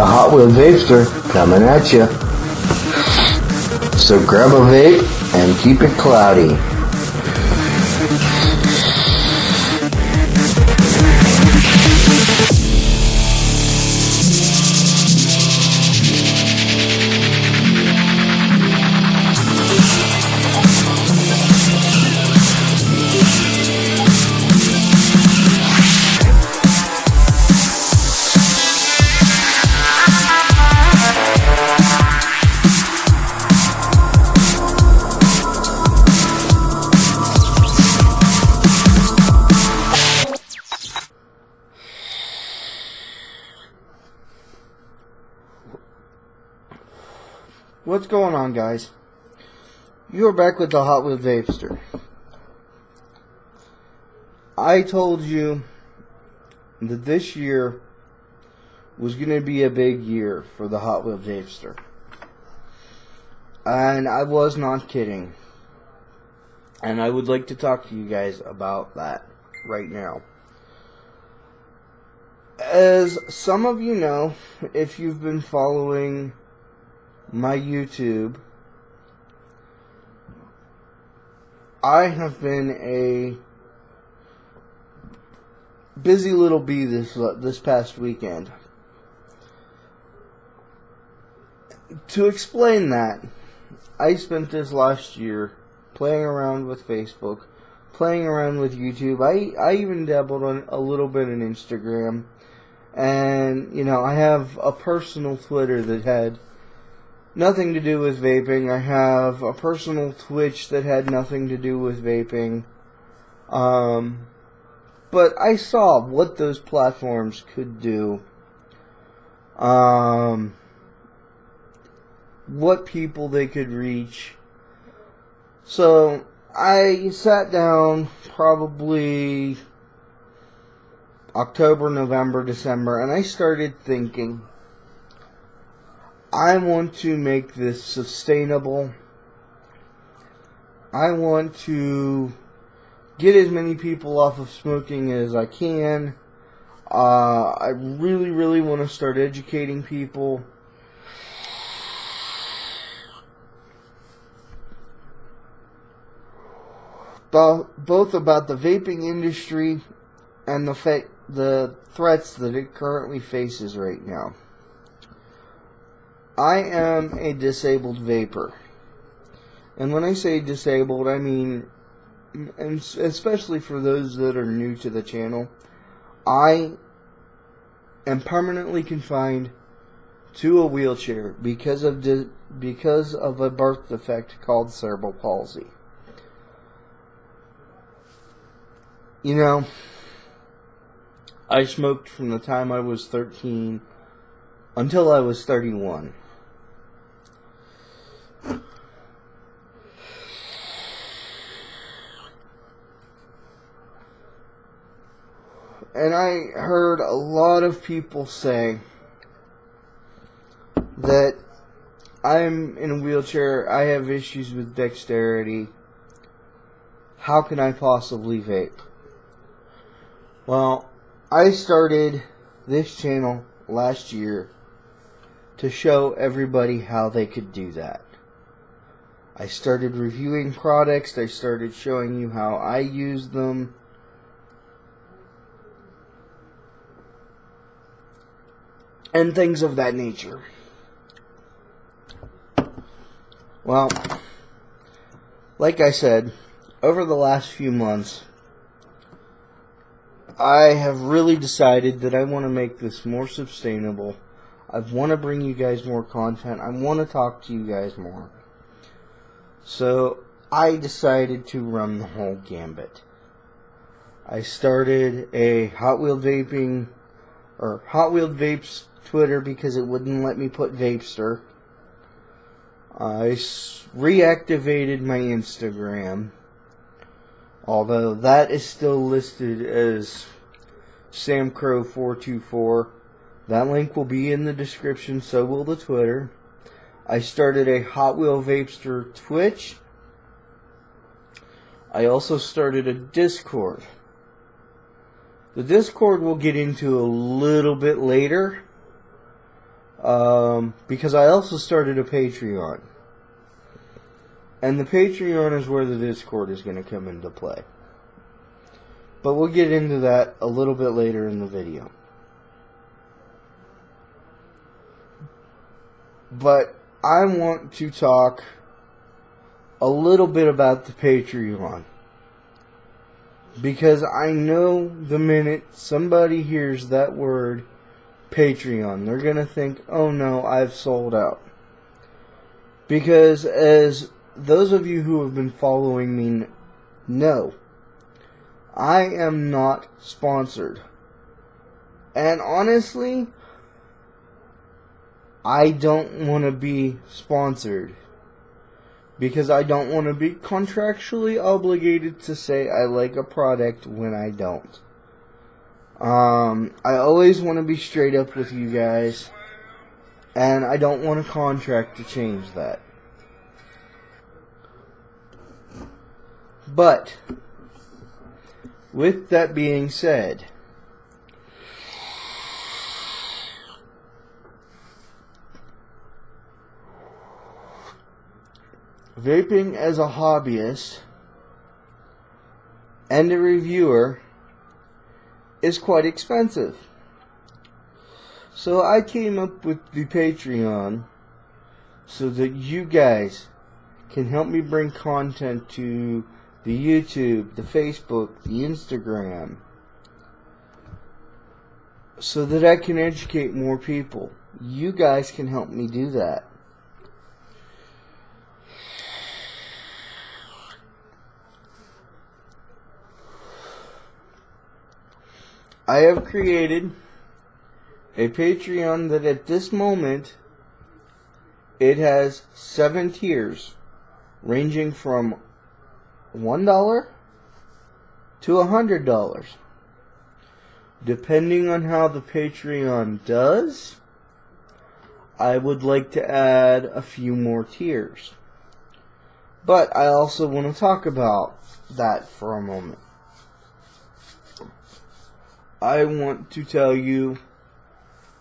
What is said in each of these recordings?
the Hot Wheeled Vapester coming at you. So grab a vape and keep it cloudy. What's going on, guys? You are back with the Hot Wheeled Vapester. I told you that this year was going to be a big year for the Hot Wheeled Vapester. And I was not kidding. And I would like to talk to you guys about that right now. As some of you know, if you've been following my YouTube, I have been a busy little bee this past weekend. To explain that, I spent this last year playing around with Facebook, playing around with YouTube. I even dabbled on a little bit in Instagram, and you know, I have a personal Twitter that had nothing to do with vaping. I have a personal Twitch that had nothing to do with vaping. But I saw what those platforms could do. What people they could reach. So I sat down probably October, November, December, and I started thinking, I want to make this sustainable. I want to get as many people off of smoking as I can. I really, really want to start educating people. Both about the vaping industry and the threats that it currently faces right now. I am a disabled vapor. And when I say disabled, I mean, and especially for those that are new to the channel, I am permanently confined to a wheelchair because of a birth defect called cerebral palsy. You know, I smoked from the time I was 13 until I was 31. And I heard a lot of people say that I'm in a wheelchair, I have issues with dexterity, how can I possibly vape? Well, I started this channel last year to show everybody how they could do that. I started reviewing products, I started showing you how I use them. And things of that nature. Well, like I said, over the last few months, I have really decided that I want to make this more sustainable. I want to bring you guys more content. I want to talk to you guys more. So, I decided to run the whole gambit. I started a Hot Wheeled Vaping, or Hot Wheeled Vapes Twitter because it wouldn't let me put Vapester. I reactivated my Instagram, although that is still listed as SamCrow424. That link will be in the description, so will the Twitter. I started a Hot Wheel Vapester Twitch. I also started a Discord. The Discord we'll get into a little bit later. because I also started a Patreon. And the Patreon is where the Discord is going to come into play. But we'll get into that a little bit later in the video. But I want to talk a little bit about the Patreon. Because I know the minute somebody hears that word Patreon, they're going to think, oh no, I've sold out. Because as those of you who have been following me know, I am not sponsored. And honestly, I don't want to be sponsored. Because I don't want to be contractually obligated to say I like a product when I don't. I always want to be straight up with you guys. And I don't want a contract to change that. But, with that being said, vaping as a hobbyist and a reviewer is quite expensive. So I came up with the Patreon so that you guys can help me bring content to the YouTube, the Facebook, the Instagram, so that I can educate more people. You guys can help me do that. I have created a Patreon that at this moment, it has 7 tiers, ranging from $1 to $100. Depending on how the Patreon does, I would like to add a few more tiers. But I also want to talk about that for a moment. I want to tell you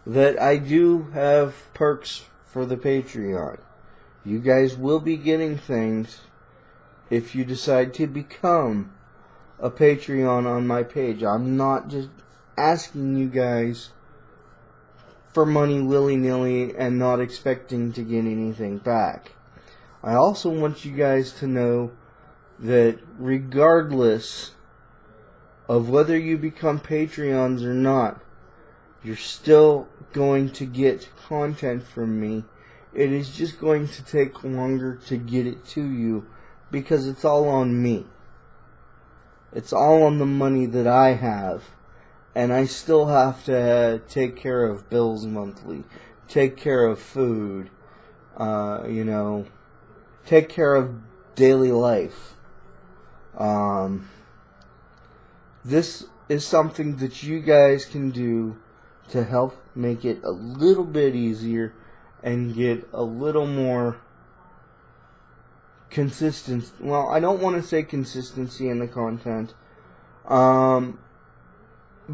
that I do have perks for the Patreon. You guys will be getting things if you decide to become a Patreon on my page. I'm not just asking you guys for money willy-nilly and not expecting to get anything back. I also want you guys to know that regardless of whether you become Patreons or not, you're still going to get content from me. It is just going to take longer to get it to you because it's all on me. It's all on the money that I have. And I still have to take care of bills monthly, take care of food, take care of daily life. This is something that you guys can do to help make it a little bit easier and get a little more consistent. Well, I don't want to say consistency in the content,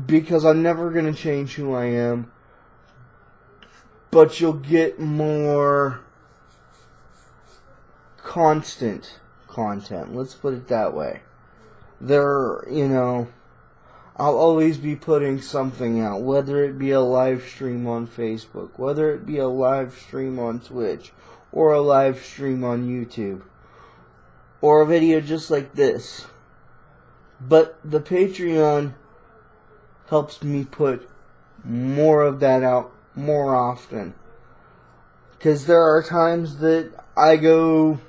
because I'm never going to change who I am, but you'll get more constant content. Let's put it that way. I'll always be putting something out, whether it be a live stream on Facebook, whether it be a live stream on Twitch, or a live stream on YouTube, or a video just like this. But the Patreon helps me put more of that out more often. Because there are times that I go,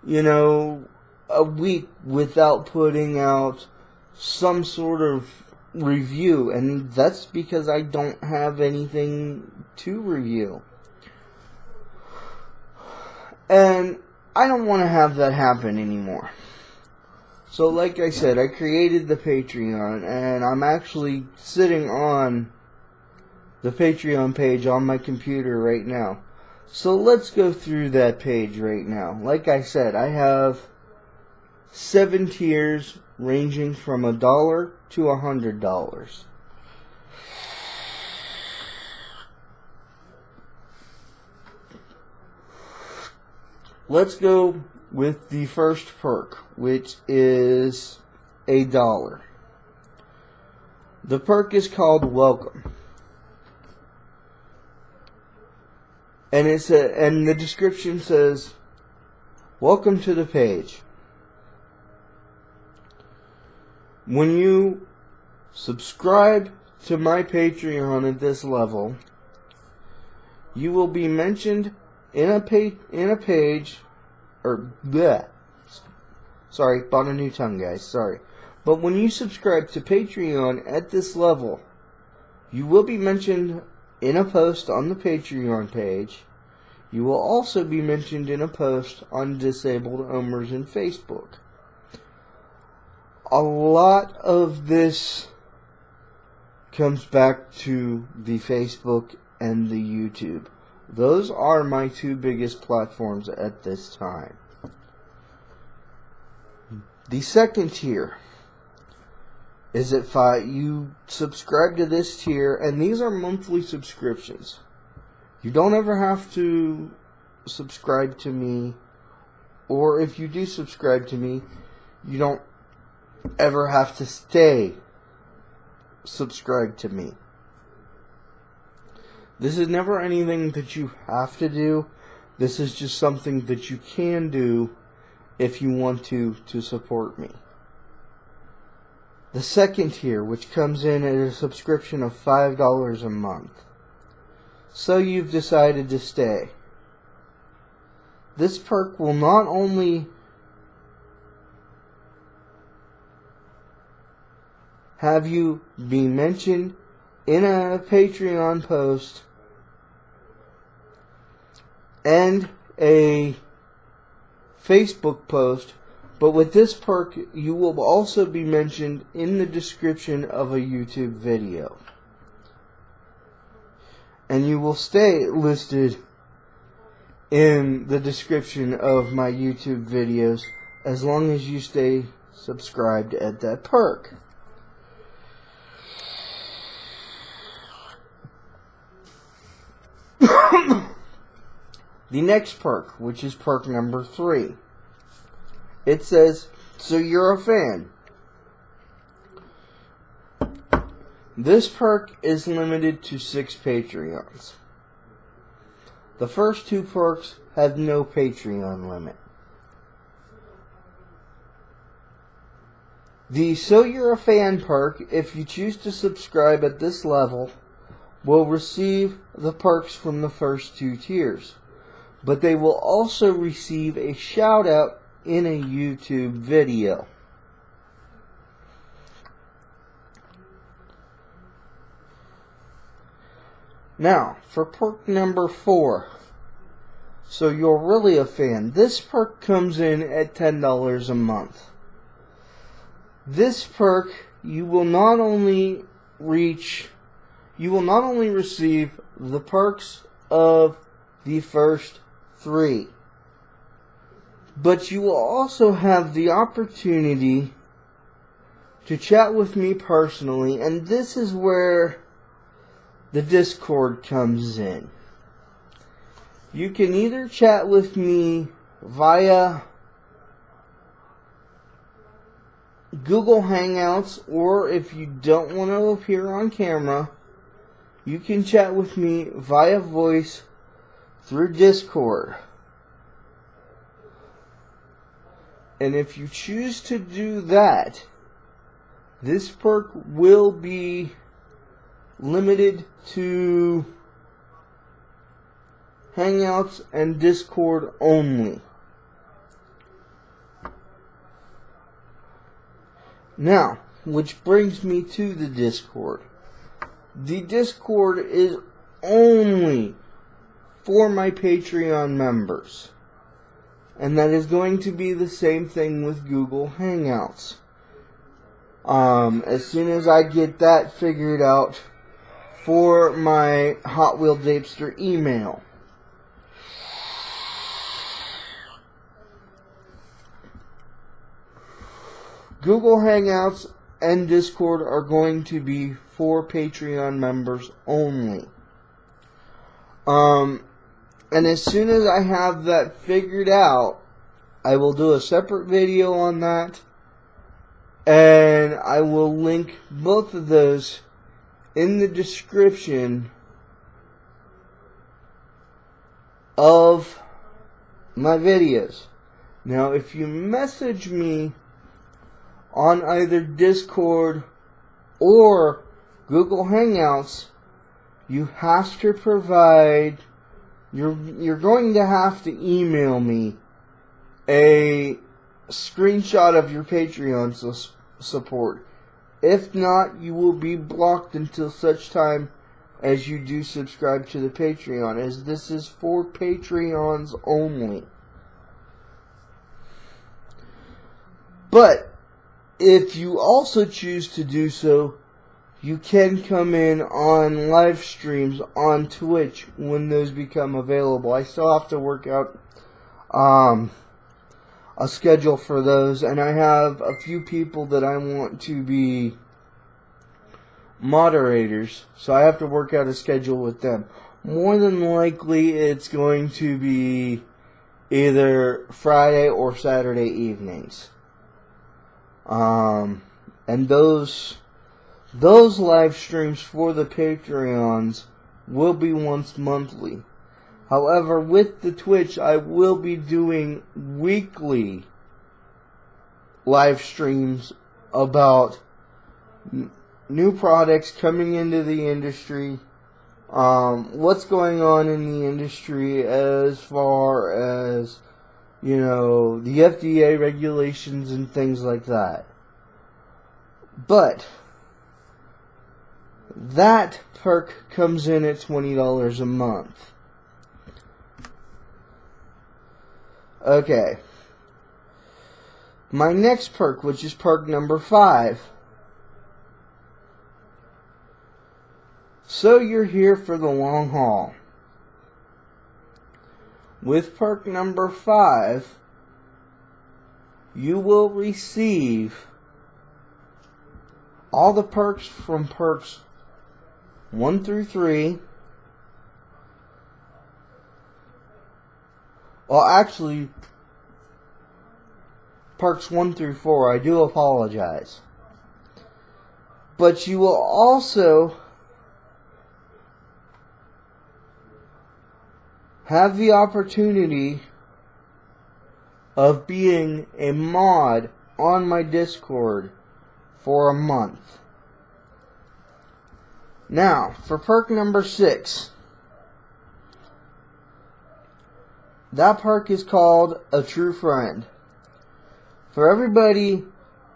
a week without putting out some sort of review, and that's because I don't have anything to review. And I don't want to have that happen anymore. So like I said, I created the Patreon, and I'm actually sitting on the Patreon page on my computer right now. So let's go through that page right now. Like I said, I have 7 tiers ranging from $1 to $100. let's go with the first perk, which is $1. The perk is called Welcome. And and the description says, "Welcome to the page. When you subscribe to my Patreon at this level, you will be mentioned in a page, or bleh. Sorry, bought a new tongue, guys. Sorry. But when you subscribe to Patreon at this level, you will be mentioned in a post on the Patreon page. You will also be mentioned in a post on Disabled Omers in Facebook." A lot of this comes back to the Facebook and the YouTube. Those are my two biggest platforms at this time. The second tier is if you subscribe to this tier, and these are monthly subscriptions. You don't ever have to subscribe to me, or if you do subscribe to me, you don't ever have to stay subscribed to me. This is never anything that you have to do. This is just something that you can do if you want to support me. The second tier, which comes in at a subscription of $5 a month. So you've decided to stay. This perk will not only have you be mentioned in a Patreon post and a Facebook post, but with this perk you will also be mentioned in the description of a YouTube video. And you will stay listed in the description of my YouTube videos as long as you stay subscribed at that perk. The next perk, which is perk number 3. It says, "So you're a fan." This perk is limited to 6 Patreons. The first 2 perks have no Patreon limit. The "So You're a Fan" perk, if you choose to subscribe at this level, will receive the perks from the first 2 tiers. But they will also receive a shout out in a YouTube video. Now, for perk number 4. So you're really a fan. This perk comes in at $10 a month. This perk, you will not only receive the perks of the first 3, but you will also have the opportunity to chat with me personally, and this is where the Discord comes in. You can either chat with me via Google Hangouts, or if you don't want to appear on camera, you can chat with me via voice through Discord. And if you choose to do that, this perk will be limited to Hangouts and Discord only. Now, which brings me to the Discord. The Discord is only for my Patreon members. And that is going to be the same thing with Google Hangouts. As soon as I get that figured out for my HOTWHEELED VAPESTER email. Google Hangouts and Discord are going to be for Patreon members only. And as soon as I have that figured out, I will do a separate video on that. And I will link both of those in the description of my videos. Now, if you message me on either Discord or Google Hangouts, you have to provide, you're going to have to email me a screenshot of your Patreon support. If not, you will be blocked until such time as you do subscribe to the Patreon, as this is for Patreons only. But if you also choose to do so, you can come in on live streams on Twitch when those become available. I still have to work out a schedule for those, and I have a few people that I want to be moderators, so I have to work out a schedule with them. More than likely, it's going to be either Friday or Saturday evenings. And those live streams for the Patreons will be once monthly. However, with the Twitch, I will be doing weekly live streams about new products coming into the industry, what's going on in the industry as far as, you know, the FDA regulations and things like that. But that perk comes in at $20 a month. Okay. My next perk, which is perk number 5. So you're here for the long haul. With perk number 5, you will receive all the perks from perks 1 through 3. Well, actually, perks 1 through 4. I do apologize. But you will also have the opportunity of being a mod on my Discord for a month. Now, for perk number 6. That perk is called a true friend. For everybody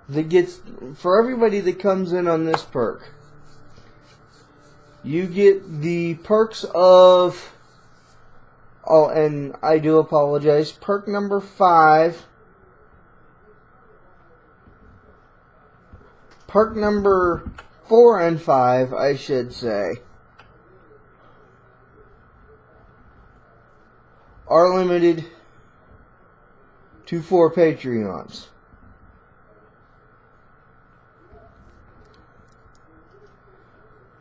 that comes in on this perk, you get the perks of, oh, and I do apologize, perk number 5, perk number 4 and 5, I should say, are limited to 4 Patreons.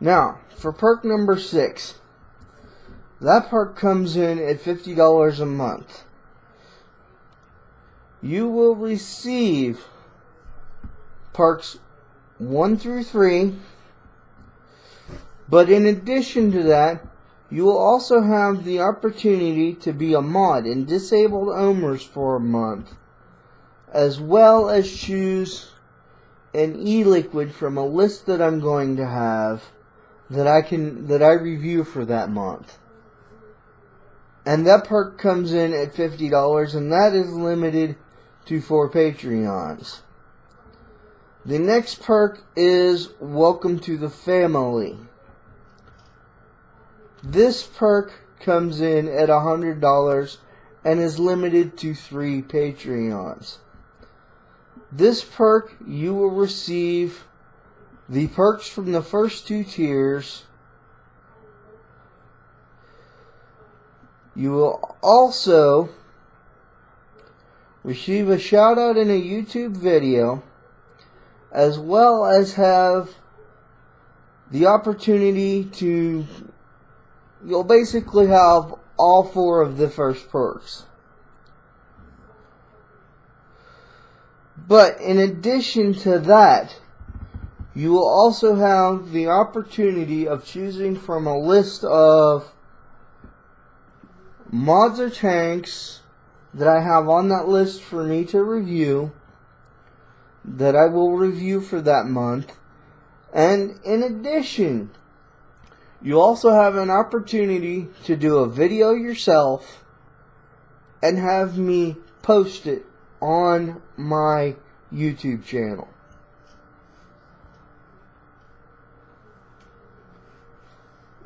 Now, for perk number 6, that perk comes in at $50 a month. You will receive perks 1 through 3, but in addition to that, you will also have the opportunity to be a mod in Disabled Omers for a month, as well as choose an e-liquid from a list that I'm going to have that I review for that month. And that perk comes in at $50, and that is limited to 4 Patreons. The next perk is Welcome to the Family. This perk comes in at $100 and is limited to 3 Patreons. This perk, you will receive the perks from the first 2 tiers. You will also receive a shout out in a YouTube video, as well as have the opportunity to, you'll basically have all 4 of the first perks. But in addition to that, you will also have the opportunity of choosing from a list of mods or tanks that I have on that list for me to review, that I will review for that month. And in addition, you also have an opportunity to do a video yourself and have me post it on my YouTube channel.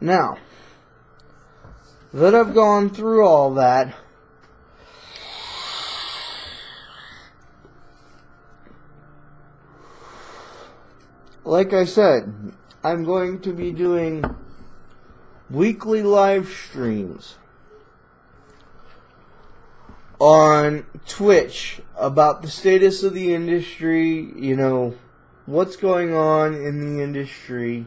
Now, that I've gone through all that, like I said, I'm going to be doing weekly live streams on Twitch about the status of the industry, you know, what's going on in the industry,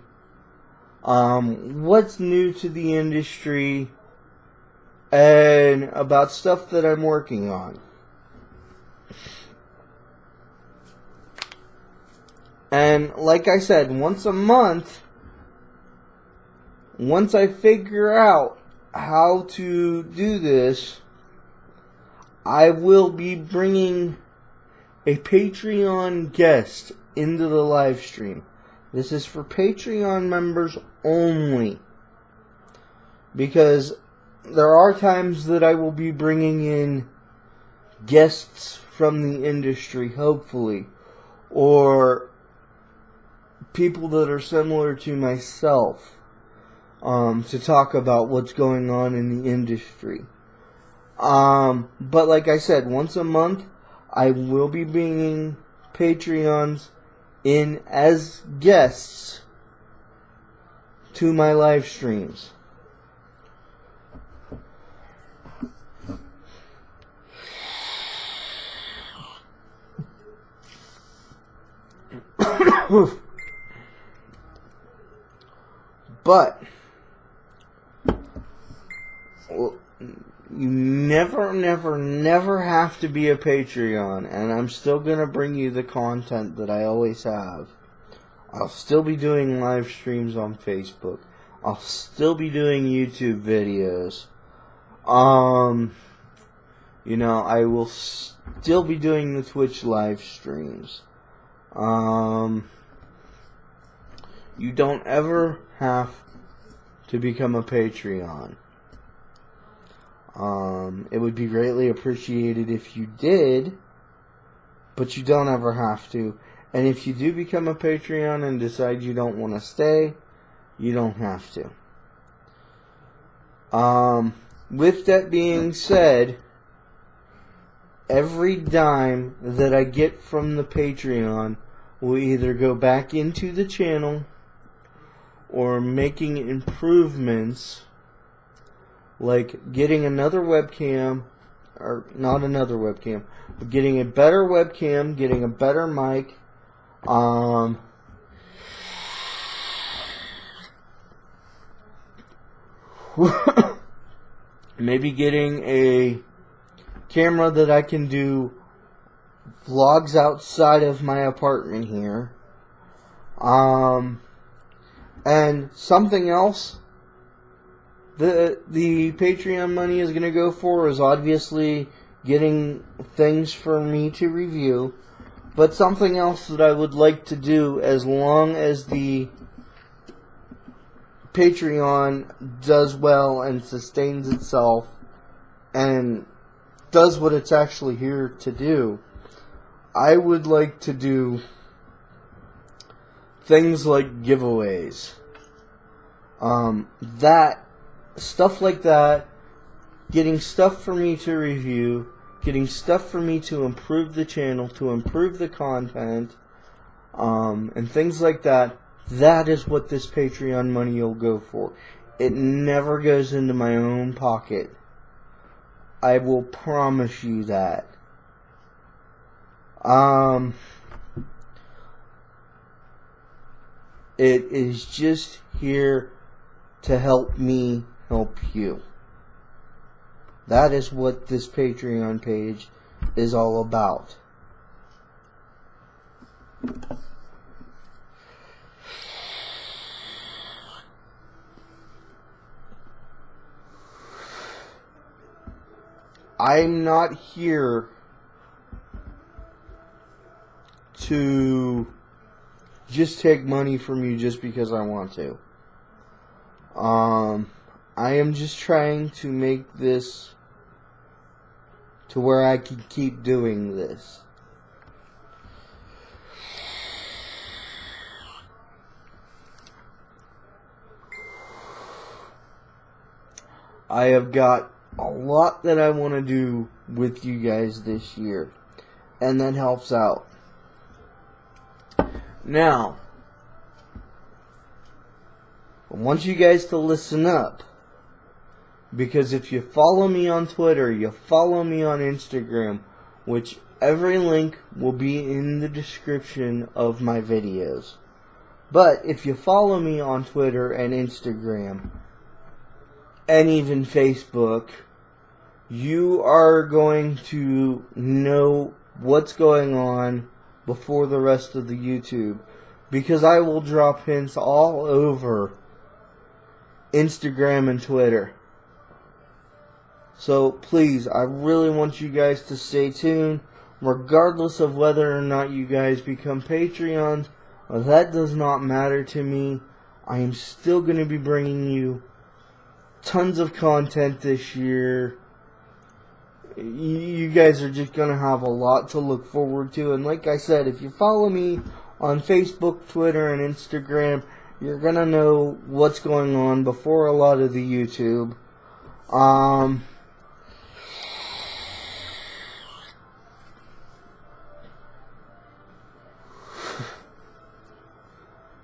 what's new to the industry, and about stuff that I'm working on. And like I said, once a month, once I figure out how to do this, I will be bringing a Patreon guest into the live stream. This is for Patreon members only, because there are times that I will be bringing in guests from the industry, hopefully, or people that are similar to myself, to talk about what's going on in the industry. But like I said, once a month, I will be bringing Patreons in as guests to my live streams. But you never have to be a Patreon, and I'm still gonna bring you the content that I always have. I'll still be doing live streams on Facebook. I'll still be doing YouTube videos. You know, I will still be doing the Twitch live streams. You don't ever have to become a Patreon. It would be greatly appreciated if you did, but you don't ever have to. And if you do become a Patreon and decide you don't want to stay, you don't have to. With that being said, every dime that I get from the Patreon will either go back into the channel or making improvements, like getting another webcam, or not another webcam, but getting a better webcam, getting a better mic, maybe getting a camera that I can do vlogs outside of my apartment here, and something else the Patreon money is going to go for is obviously getting things for me to review. But something else that I would like to do, as long as the Patreon does well and sustains itself and does what it's actually here to do, I would like to do things like giveaways. Stuff like that, getting stuff for me to review, getting stuff for me to improve the channel, to improve the content, and things like that. That is what this Patreon money will go for. It never goes into my own pocket. I will promise you that. It is just here to help me help you. That is what this Patreon page is all about. I'm not here to just take money from you just because I want to. I am just trying to make this to where I can keep doing this. I have got a lot that I want to do with you guys this year, and that helps out. Now, I want you guys to listen up, because if you follow me on Twitter, you follow me on Instagram, which every link will be in the description of my videos. But if you follow me on Twitter and Instagram, and even Facebook, you are going to know what's going on before the rest of the YouTube, because I will drop hints all over Instagram and Twitter. So please, I really want you guys to stay tuned, regardless of whether or not you guys become Patreons. That does not matter to me. I am still going to be bringing you tons of content this year. You guys are just going to have a lot to look forward to. And like I said, if you follow me on Facebook, Twitter, and Instagram, you're going to know what's going on before a lot of the YouTube.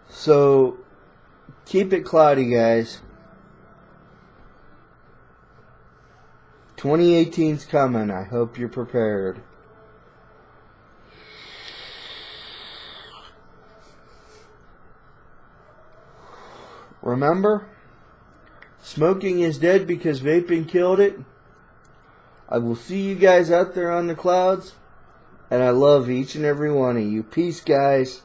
So, keep it cloudy, guys. 2018's coming. I hope you're prepared. Remember, smoking is dead because vaping killed it. I will see you guys out there on the clouds, and I love each and every one of you. Peace, guys.